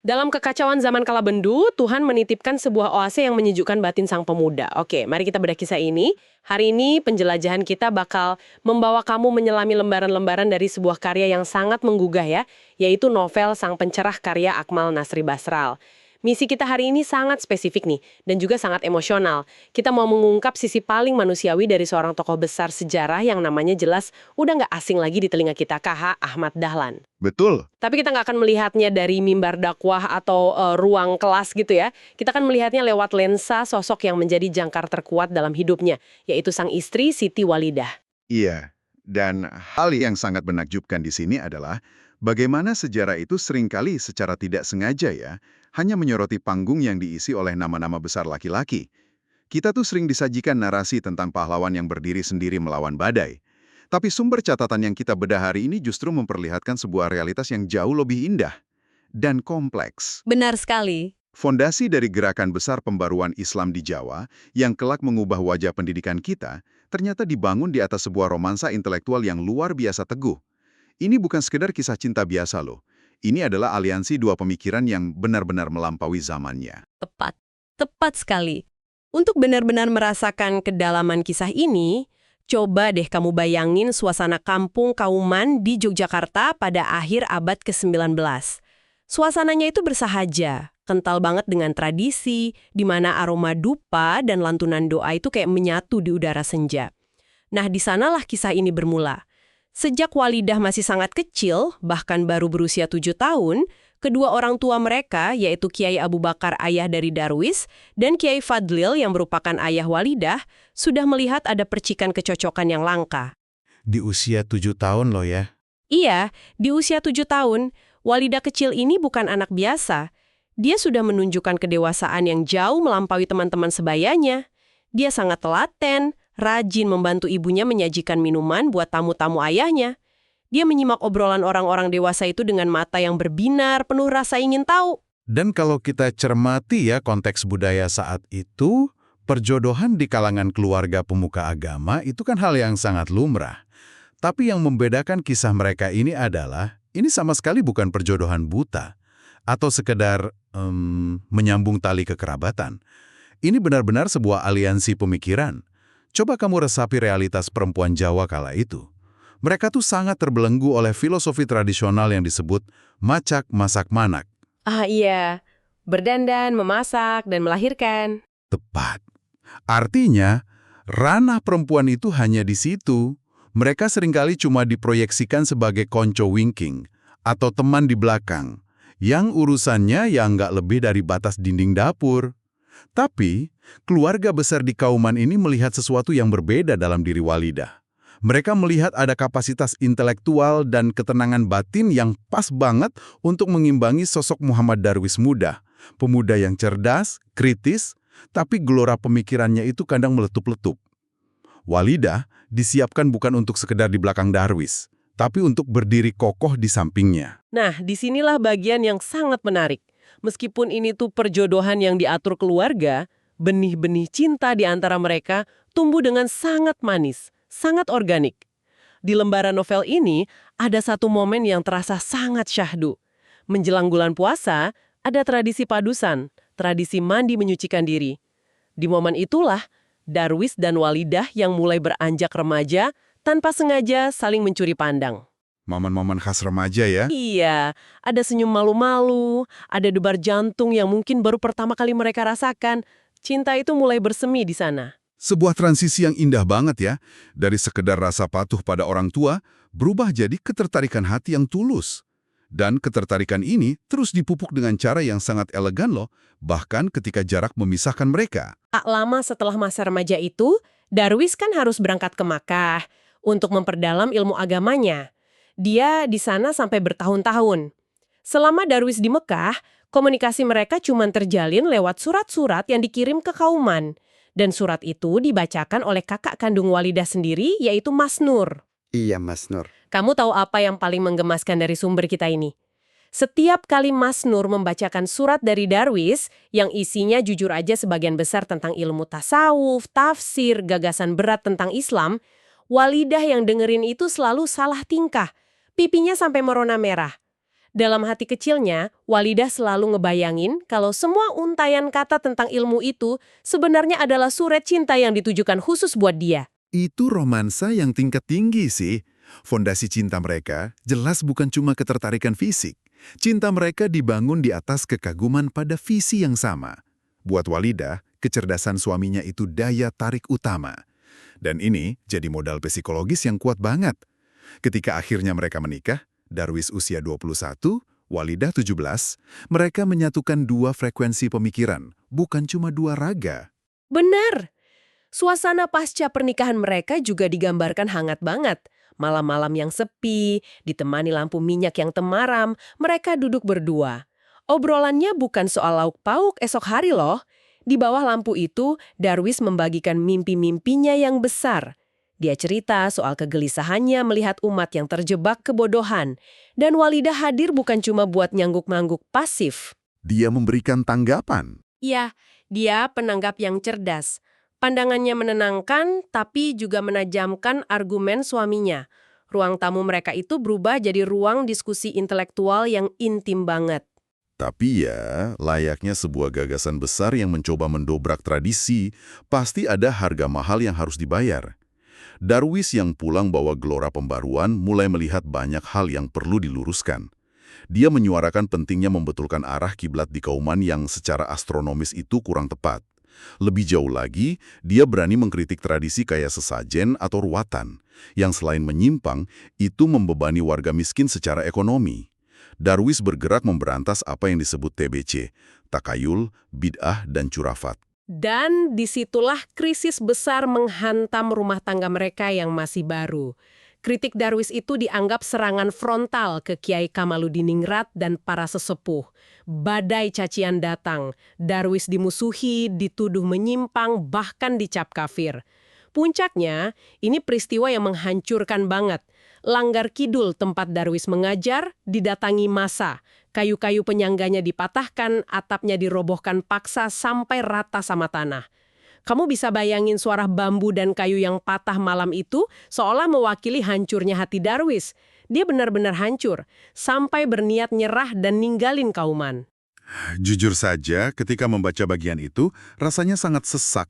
Dalam kekacauan zaman kala bendu, Tuhan menitipkan sebuah oase yang menyejukkan batin sang pemuda. Oke, mari kita bedah kisah ini. Hari ini penjelajahan kita bakal membawa kamu menyelami lembaran-lembaran dari sebuah karya yang sangat menggugah ya, yaitu novel Sang Pencerah karya Akmal Nasri Basral. Misi kita hari ini sangat spesifik nih, dan juga sangat emosional. Kita mau mengungkap sisi paling manusiawi dari seorang tokoh besar sejarah yang namanya jelas udah nggak asing lagi di telinga kita, KH Ahmad Dahlan. Betul. Tapi kita nggak akan melihatnya dari mimbar dakwah atau ruang kelas gitu ya. Kita akan melihatnya lewat lensa sosok yang menjadi jangkar terkuat dalam hidupnya, yaitu sang istri Siti Walidah. Iya. Dan hal yang sangat menakjubkan di sini adalah bagaimana sejarah itu seringkali secara tidak sengaja ya, hanya menyoroti panggung yang diisi oleh nama-nama besar laki-laki. Kita tuh sering disajikan narasi tentang pahlawan yang berdiri sendiri melawan badai. Tapi sumber catatan yang kita bedah hari ini justru memperlihatkan sebuah realitas yang jauh lebih indah dan kompleks. Benar sekali. Fondasi dari gerakan besar pembaruan Islam di Jawa yang kelak mengubah wajah pendidikan kita ternyata dibangun di atas sebuah romansa intelektual yang luar biasa teguh. Ini bukan sekedar kisah cinta biasa loh. Ini adalah aliansi dua pemikiran yang benar-benar melampaui zamannya. Tepat sekali. Untuk benar-benar merasakan kedalaman kisah ini, coba deh kamu bayangin suasana kampung Kauman di Yogyakarta pada akhir abad ke-19. Suasananya itu bersahaja, kental banget dengan tradisi, di mana aroma dupa dan lantunan doa itu kayak menyatu di udara senja. Nah, di sanalah kisah ini bermula. Sejak Walidah masih sangat kecil, bahkan baru berusia 7 tahun, kedua orang tua mereka, yaitu Kiai Abu Bakar ayah dari Darwis, dan Kiai Fadlil yang merupakan ayah Walidah, sudah melihat ada percikan kecocokan yang langka. Di usia 7 tahun loh ya. Iya, di usia 7 tahun, Walidah kecil ini bukan anak biasa. Dia sudah menunjukkan kedewasaan yang jauh melampaui teman-teman sebayanya. Dia sangat telaten, rajin membantu ibunya menyajikan minuman buat tamu-tamu ayahnya. Dia menyimak obrolan orang-orang dewasa itu dengan mata yang berbinar, penuh rasa ingin tahu. Dan kalau kita cermati ya konteks budaya saat itu, perjodohan di kalangan keluarga pemuka agama itu kan hal yang sangat lumrah. Tapi yang membedakan kisah mereka ini adalah, ini sama sekali bukan perjodohan buta atau sekedar menyambung tali kekerabatan. Ini benar-benar sebuah aliansi pemikiran. Coba kamu resapi realitas perempuan Jawa kala itu. Mereka tuh sangat terbelenggu oleh filosofi tradisional yang disebut macak, masak, manak. Ah iya, berdandan, memasak, dan melahirkan. Tepat. Artinya, ranah perempuan itu hanya di situ. Mereka seringkali cuma diproyeksikan sebagai konco winking atau teman di belakang, yang urusannya ya nggak lebih dari batas dinding dapur. Tapi, keluarga besar di Kauman ini melihat sesuatu yang berbeda dalam diri Walidah. Mereka melihat ada kapasitas intelektual dan ketenangan batin yang pas banget untuk mengimbangi sosok Muhammad Darwis muda. Pemuda yang cerdas, kritis, tapi gelora pemikirannya itu kadang meletup-letup. Walidah disiapkan bukan untuk sekedar di belakang Darwis, tapi untuk berdiri kokoh di sampingnya. Nah, disinilah bagian yang sangat menarik. Meskipun ini tuh perjodohan yang diatur keluarga, benih-benih cinta di antara mereka tumbuh dengan sangat manis, sangat organik. Di lembaran novel ini, ada satu momen yang terasa sangat syahdu. Menjelang bulan puasa, ada tradisi padusan, tradisi mandi menyucikan diri. Di momen itulah, Darwis dan Walidah yang mulai beranjak remaja, tanpa sengaja saling mencuri pandang. Momen-momen khas remaja ya. Iya, ada senyum malu-malu, ada debar jantung yang mungkin baru pertama kali mereka rasakan. Cinta itu mulai bersemi di sana. Sebuah transisi yang indah banget ya. Dari sekedar rasa patuh pada orang tua, berubah jadi ketertarikan hati yang tulus. Dan ketertarikan ini terus dipupuk dengan cara yang sangat elegan loh, bahkan ketika jarak memisahkan mereka. Tak lama setelah masa remaja itu, Darwis kan harus berangkat ke Makkah untuk memperdalam ilmu agamanya. Dia di sana sampai bertahun-tahun. Selama Darwis di Mekah, komunikasi mereka cuma terjalin lewat surat-surat yang dikirim ke Kauman. Dan surat itu dibacakan oleh kakak kandung Walidah sendiri, yaitu Mas Nur. Iya, Mas Nur. Kamu tahu apa yang paling menggemaskan dari sumber kita ini? Setiap kali Mas Nur membacakan surat dari Darwis, yang isinya jujur aja sebagian besar tentang ilmu tasawuf, tafsir, gagasan berat tentang Islam, Walidah yang dengerin itu selalu salah tingkah. Pipinya sampai merona merah. Dalam hati kecilnya, Walidah selalu ngebayangin kalau semua untayan kata tentang ilmu itu sebenarnya adalah surat cinta yang ditujukan khusus buat dia. Itu romansa yang tingkat tinggi sih. Fondasi cinta mereka jelas bukan cuma ketertarikan fisik. Cinta mereka dibangun di atas kekaguman pada visi yang sama. Buat Walidah, kecerdasan suaminya itu daya tarik utama. Dan ini jadi modal psikologis yang kuat banget. Ketika akhirnya mereka menikah, Darwis usia 21, Walidah 17, mereka menyatukan dua frekuensi pemikiran, bukan cuma dua raga. Benar! Suasana pasca pernikahan mereka juga digambarkan hangat banget. Malam-malam yang sepi, ditemani lampu minyak yang temaram, mereka duduk berdua. Obrolannya bukan soal lauk pauk esok hari loh. Di bawah lampu itu, Darwis membagikan mimpi-mimpinya yang besar. Dia cerita soal kegelisahannya melihat umat yang terjebak kebodohan. Dan Walidah hadir bukan cuma buat nyangguk-mangguk pasif. Dia memberikan tanggapan. Iya, dia penanggap yang cerdas. Pandangannya menenangkan, tapi juga menajamkan argumen suaminya. Ruang tamu mereka itu berubah jadi ruang diskusi intelektual yang intim banget. Tapi ya, layaknya sebuah gagasan besar yang mencoba mendobrak tradisi, pasti ada harga mahal yang harus dibayar. Darwis yang pulang bawa gelora pembaruan mulai melihat banyak hal yang perlu diluruskan. Dia menyuarakan pentingnya membetulkan arah kiblat di kauman yang secara astronomis itu kurang tepat. Lebih jauh lagi, dia berani mengkritik tradisi kayak sesajen atau ruatan, yang selain menyimpang, itu membebani warga miskin secara ekonomi. Darwis bergerak memberantas apa yang disebut TBC, takayul, bid'ah, dan curafat. Dan disitulah krisis besar menghantam rumah tangga mereka yang masih baru. Kritik Darwis itu dianggap serangan frontal ke Kiai Kamaluddiningrat dan para sesepuh. Badai cacian datang, Darwis dimusuhi, dituduh menyimpang, bahkan dicap kafir. Puncaknya, ini peristiwa yang menghancurkan banget. Langgar Kidul tempat Darwis mengajar, didatangi massa. Kayu-kayu penyangganya dipatahkan, atapnya dirobohkan paksa sampai rata sama tanah. Kamu bisa bayangin suara bambu dan kayu yang patah malam itu seolah mewakili hancurnya hati Darwis. Dia benar-benar hancur, sampai berniat nyerah dan ninggalin kauman. Jujur saja, ketika membaca bagian itu, rasanya sangat sesak.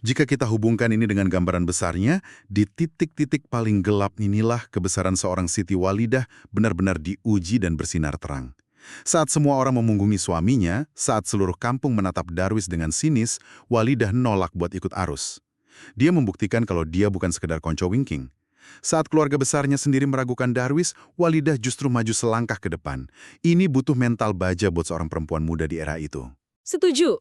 Jika kita hubungkan ini dengan gambaran besarnya, di titik-titik paling gelap inilah kebesaran seorang Siti Walidah benar-benar diuji dan bersinar terang. Saat semua orang memunggungi suaminya, saat seluruh kampung menatap Darwis dengan sinis, Walidah nolak buat ikut arus. Dia membuktikan kalau dia bukan sekedar konco wingking. Saat keluarga besarnya sendiri meragukan Darwis, Walidah justru maju selangkah ke depan. Ini butuh mental baja buat seorang perempuan muda di era itu. Setuju.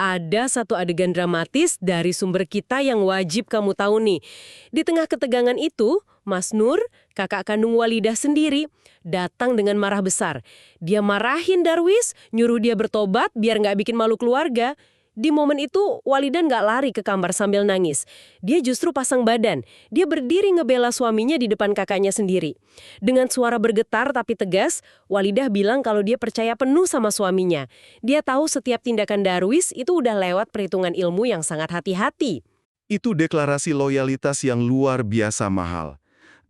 Ada satu adegan dramatis dari sumber kita yang wajib kamu tahu nih. Di tengah ketegangan itu, Mas Nur, kakak kandung Walidah sendiri, datang dengan marah besar. Dia marahin Darwis, nyuruh dia bertobat biar nggak bikin malu keluarga. Di momen itu, Walidah nggak lari ke kamar sambil nangis. Dia justru pasang badan. Dia berdiri ngebela suaminya di depan kakaknya sendiri. Dengan suara bergetar tapi tegas, Walidah bilang kalau dia percaya penuh sama suaminya. Dia tahu setiap tindakan Darwis itu udah lewat perhitungan ilmu yang sangat hati-hati. Itu deklarasi loyalitas yang luar biasa mahal.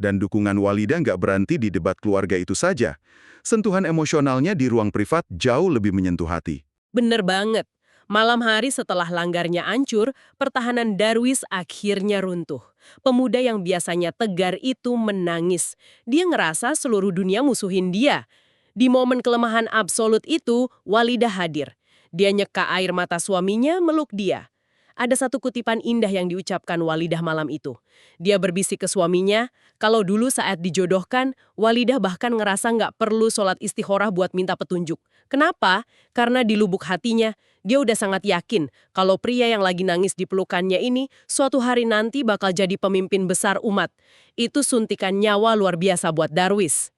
Dan dukungan Walidah nggak berhenti di debat keluarga itu saja. Sentuhan emosionalnya di ruang privat jauh lebih menyentuh hati. Bener banget. Malam hari setelah langgarnya hancur, pertahanan Darwis akhirnya runtuh. Pemuda yang biasanya tegar itu menangis. Dia ngerasa seluruh dunia musuhin dia. Di momen kelemahan absolut itu, Walidah hadir. Dia nyeka air mata suaminya meluk dia. Ada satu kutipan indah yang diucapkan Walidah malam itu. Dia berbisik ke suaminya, kalau dulu saat dijodohkan, Walidah bahkan ngerasa nggak perlu sholat istikharah buat minta petunjuk. Kenapa? Karena di lubuk hatinya, dia udah sangat yakin kalau pria yang lagi nangis di pelukannya ini suatu hari nanti bakal jadi pemimpin besar umat. Itu suntikan nyawa luar biasa buat Darwis.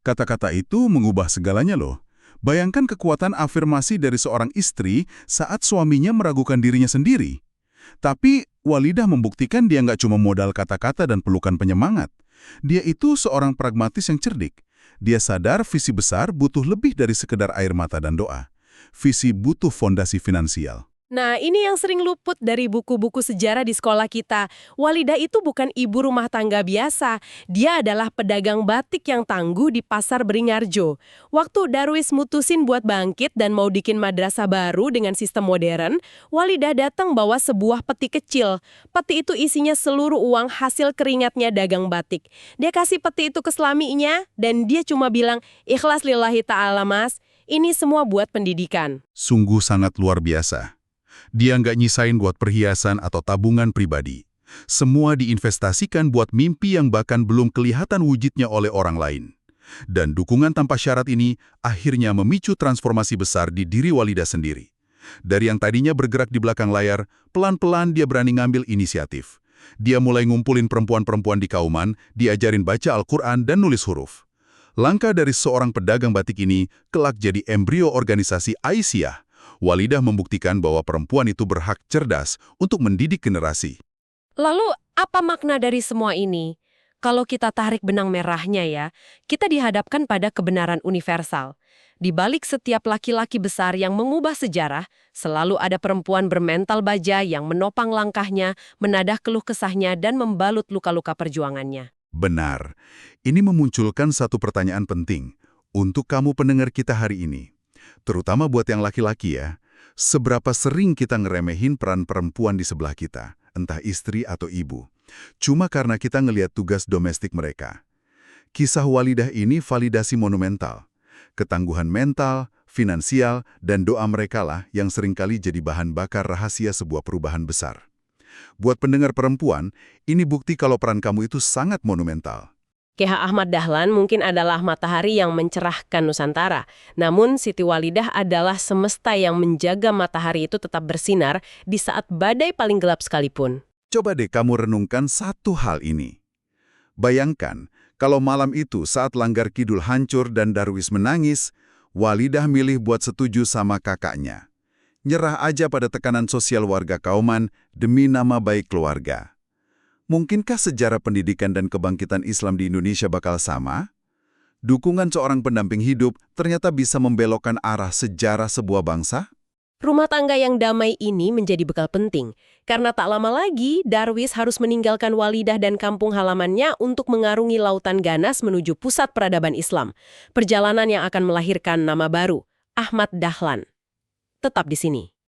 Kata-kata itu mengubah segalanya loh. Bayangkan kekuatan afirmasi dari seorang istri saat suaminya meragukan dirinya sendiri. Tapi Walidah membuktikan dia nggak cuma modal kata-kata dan pelukan penyemangat. Dia itu seorang pragmatis yang cerdik. Dia sadar visi besar butuh lebih dari sekedar air mata dan doa. Visi butuh fondasi finansial. Nah, ini yang sering luput dari buku-buku sejarah di sekolah kita. Walidah itu bukan ibu rumah tangga biasa. Dia adalah pedagang batik yang tangguh di Pasar Beringharjo. Waktu Darwis mutusin buat bangkit dan mau bikin madrasah baru dengan sistem modern, Walidah datang bawa sebuah peti kecil. Peti itu isinya seluruh uang hasil keringatnya dagang batik. Dia kasih peti itu ke suaminya dan dia cuma bilang, "Ikhlas lillahi ta'ala, Mas. Ini semua buat pendidikan." Sungguh sangat luar biasa. Dia nggak nyisain buat perhiasan atau tabungan pribadi. Semua diinvestasikan buat mimpi yang bahkan belum kelihatan wujudnya oleh orang lain. Dan dukungan tanpa syarat ini akhirnya memicu transformasi besar di diri Walidah sendiri. Dari yang tadinya bergerak di belakang layar, pelan-pelan dia berani ngambil inisiatif. Dia mulai ngumpulin perempuan-perempuan di kauman, diajarin baca Al-Quran dan nulis huruf. Langkah dari seorang pedagang batik ini kelak jadi embrio organisasi Aisyah. Walidah membuktikan bahwa perempuan itu berhak cerdas untuk mendidik generasi. Lalu, apa makna dari semua ini? Kalau kita tarik benang merahnya ya, kita dihadapkan pada kebenaran universal. Di balik setiap laki-laki besar yang mengubah sejarah, selalu ada perempuan bermental baja yang menopang langkahnya, menadah keluh kesahnya, dan membalut luka-luka perjuangannya. Benar. Ini memunculkan satu pertanyaan penting untuk kamu pendengar kita hari ini. Terutama buat yang laki-laki ya, seberapa sering kita ngeremehin peran perempuan di sebelah kita, entah istri atau ibu, cuma karena kita ngelihat tugas domestik mereka. Kisah Walidah ini validasi monumental. Ketangguhan mental, finansial, dan doa mereka lah yang seringkali jadi bahan bakar rahasia sebuah perubahan besar. Buat pendengar perempuan, ini bukti kalau peran kamu itu sangat monumental. K.H. Ahmad Dahlan mungkin adalah matahari yang mencerahkan Nusantara. Namun Siti Walidah adalah semesta yang menjaga matahari itu tetap bersinar di saat badai paling gelap sekalipun. Coba deh kamu renungkan satu hal ini. Bayangkan, kalau malam itu saat Langgar Kidul hancur dan Darwis menangis, Walidah milih buat setuju sama kakaknya. Nyerah aja pada tekanan sosial warga kauman demi nama baik keluarga. Mungkinkah sejarah pendidikan dan kebangkitan Islam di Indonesia bakal sama? Dukungan seorang pendamping hidup ternyata bisa membelokkan arah sejarah sebuah bangsa? Rumah tangga yang damai ini menjadi bekal penting, karena tak lama lagi Darwis harus meninggalkan Walidah dan kampung halamannya untuk mengarungi lautan ganas menuju pusat peradaban Islam. Perjalanan yang akan melahirkan nama baru, Ahmad Dahlan. Tetap di sini.